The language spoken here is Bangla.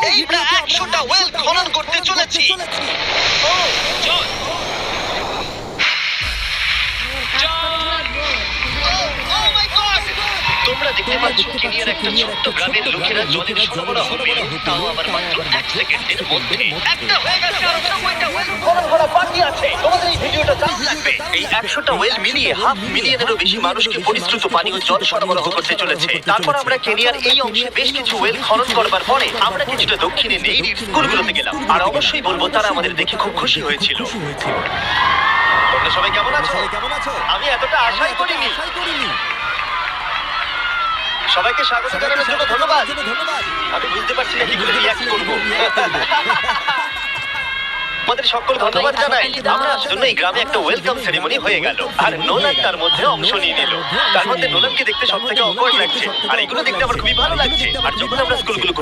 এই প্রায় 100টা ওয়েল খনন করতে চলেছি। ও চল Oh my God! তোমরা দেখতে পাচ্ছ কেনিয়ার একটা ছোট্ট গ্রামের লোকেরা জলের সরবরাহ পেল, তাও আবার মাত্র 1 সেকেন্ডের মধ্যে। একটা হয়ে গেছে, আর 90টা ওয়েল খনন করা বাকি আছে। তোমাদের এই ভিডিওটা দারুণ লাগবে। এই 100টা ওয়েল মিলিয়ে 500,000-এরও বেশি মানুষকে পরিশ্রুত পানীয় জল সরবরাহ করতে চলেছে। তারপর আমরা কেনিয়ার এই অংশে বেশ কিছু ওয়েল খনন করবার পরে আমরা কিছুটা দক্ষিণে নেইরির স্কুলগুলোতে গেলাম। আর অবশ্যই বলবো তারা আমাদের দেখে খুব খুশি হয়েছিল। তোমরা সবাই কেমন আছো? আমি এতটা আশাই করিনি। সবাইকে স্বাগত জানানোর জন্য ধন্যবাদ। আমি বুঝতে পারছি না কি করে রিঅ্যাক্ট করব। আমাদের সকল ধন্যবাদ জানাই। আমরা জন্য এই গ্রামে একটা ওয়েলকাম সেরেমনি হয়ে গেল, আর নোলান তার মধ্যে অংশ নিয়ে নিল। তার মধ্যে নোলানকে দেখতে সব থেকে অকওয়ার্ড লাগছে, আর এগুলো দেখতে আমার খুবই ভালো লাগছে। আর যখন আমরা স্কুলগুলো